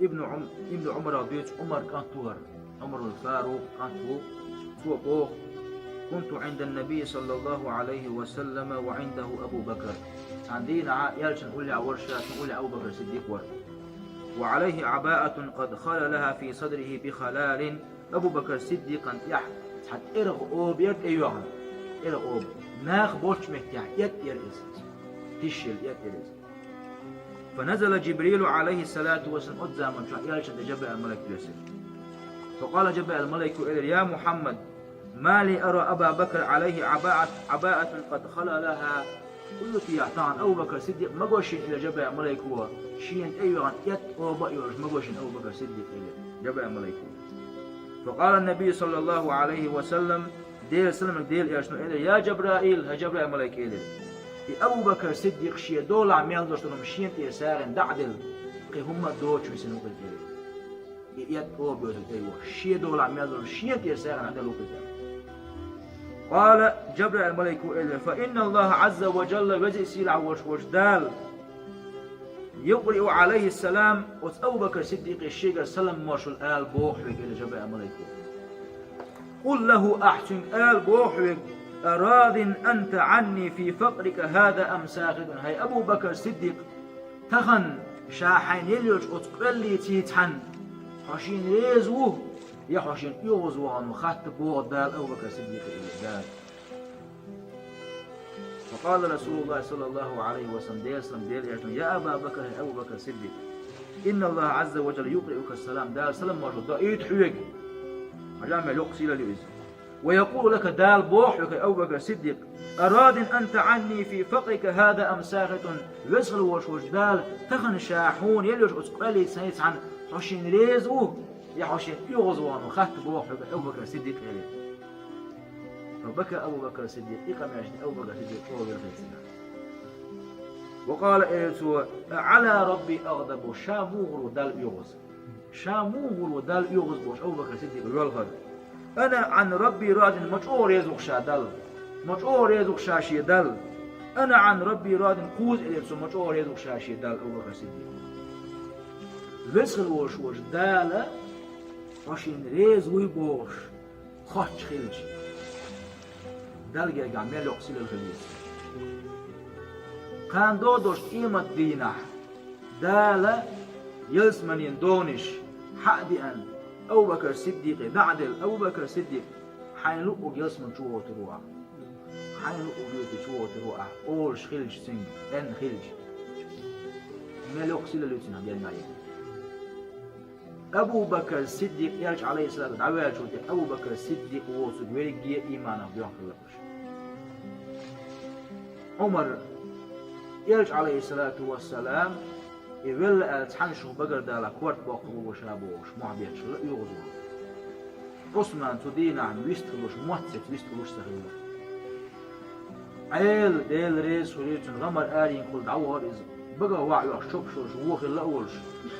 ابن عمر بيت عمر كانتور عمر الفاروق كانتو توقوه كنت عند النبي صلى الله عليه وسلم وعنده أبو بكر عندنا يالشن أولي عورشات أولي أبو بكر صديق ور وعليه عباءة قد خللها في صدره بخلال أبو بكر صديقا يح حد إرغ أوب يد أيوه إرغ أوب ناخ بوش مهتع يد يرئيس تشل يد يرئيس فنزل جبريل عليه الصلاة والسلام أدزامن يالشن جبل الملك يوسف فقال جبل الملك يا محمد ما لي أرى أبا بكر عليه عباءة قد خللها قلت يا طعن أبو بكر صديق ما قوشين إلى جبل ملك هو شين أيوة يت أوبا يورج ما قوشين أبو بكر صديق إلى جبل ملك فقال النبي صلى الله عليه وسلم ديل سلم ديل يشنو إلى يا جبرائيل ها جبل ملك إلى أبو بكر صديق شيء دول عميل دوشتهم شين تيسارن دعدل قي هم دوش ويسنو قل إلى يت أوبا يورج أيوة شيء دول عميل دوش شين تيسارن عدلو قل قال جبريل الملك إليه فإن الله عز وجل وجه سيلع وجدال يقرئ عليه السلام أبو بكر صديق الشيخ سلم ماشو الآل بوحوك إلى جبريل الملك قل له أحسن آل بوحوك أراض أنت عني في فقرك هذا أم ساخد هاي أبو بكر صديق تخن شاحين يليوش أتقلي تيتحن حاشين ريزوه يحوشين يوزوان وخاتب بوغ دال أبو بكر صديق دال فقال رسول الله صلى الله عليه وسلم ديل يا أبا بكر أبو بكر صديق إن الله عز وجل يقرئك السلام دال سلام موجود دائت حويق عجامع يقصي لليوز ويقول لك دال بوحك أبو بكر صديق أراد أنت عني في فقرك هذا أم ساخط ويسغل وشوش دال تخن شاحون يلوش أتقلي سنيت عن حوشين ريزوه يحوشين يغزوان وخاتب بوحك أبو بكر صديق إليه فبكى أبو بكر الصديق إقام يعجد أبو بكر الصديق طول الخيسنا وقال إيسو على ربي أغضب شاموغر دال يغز شاموغر دال يغز بوش أبو بكر الصديق الغد أنا عن ربي راض مجعور يزوق شادل مجعور يزوق شاشي دل أنا عن ربي راض قوز إيسو مجعور يزوق شاشي دل أبو بكر الصديق وسخل وش دال وشين ريز ويبوش خش خلش دلقى قامل يقصيل الخليج كان دودوش قيمة دينه دالة يلسمن دونش حقدي أن أبو بكر الصديق بعدل أبو بكر الصديق حين لقوا يلسمن شو تروح حين لقوا يلسمن شو تروح أولش خلج سنج أن خلج مال يقصيل الخليج ديال معين أبو بكر الصديق يرجع عليه السلام دعوة شوتي أبو بكر الصديق وصل ويرجع إيمانه بيوم خلقش عمر يرجع عليه الصلاة والسلام يقول تحنشوا بقر دالا كورت باقبو وشابوش معبيتش لا يغزو عثمان تدين عن ويستلوش موتت ويستلوش سهلة عيل ديل ريس وريتن غمر آرين كل دعوة ريز بقى وعي شبشوش ووخي لأولش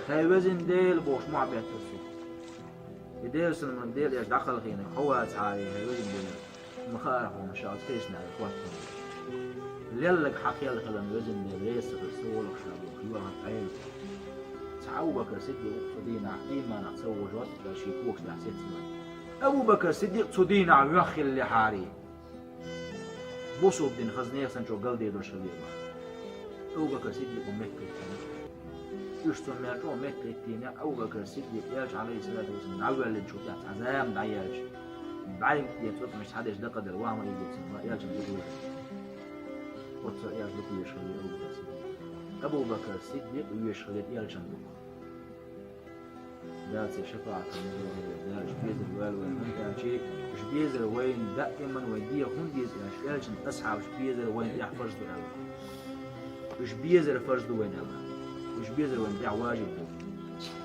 هاي وزن ديل بوش معبيت تسو ديل سلمان ديل يش دخل خينا خوات عالي هاي وزن ديل مخارف ومشاعر كيسنا كواتهم ليلك حكي لك لما وزن ديل ريس رسولك شابوك يوها عيل أبو بكر الصديق صدينا إيمان تسوي جوات شيكوك لحسيت سمان أبو بكر الصديق صدينا عم يخل اللي حاري بوصو بدين خزنية سنجو قلدي دوش الليبا أبو بكر الصديق ومكة يشتو ميرجو مكة التينية أبو بكر الصديق يرجع عليه الصلاة والسلام عول اللي تشوف تحت عزام دعياج بعين يتوت مش حدش ده قدر وهم يجي يرجع يقول وتصل يرجع يقول يشغل أبو بكر الصديق يشغل يرجع ذات شفاعة النبي ذات شبيز الوال وين شيء شبيز وين دائما وديه هنديز يعني شيء أصحاب شبيز وين يحفظ له شبيز الفرج وين الله شبيز وين دع واجب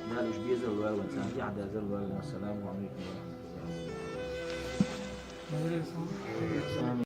ذات شبيز الوال وإنسان يعد هذا الوال والسلام عليكم ورحمة الله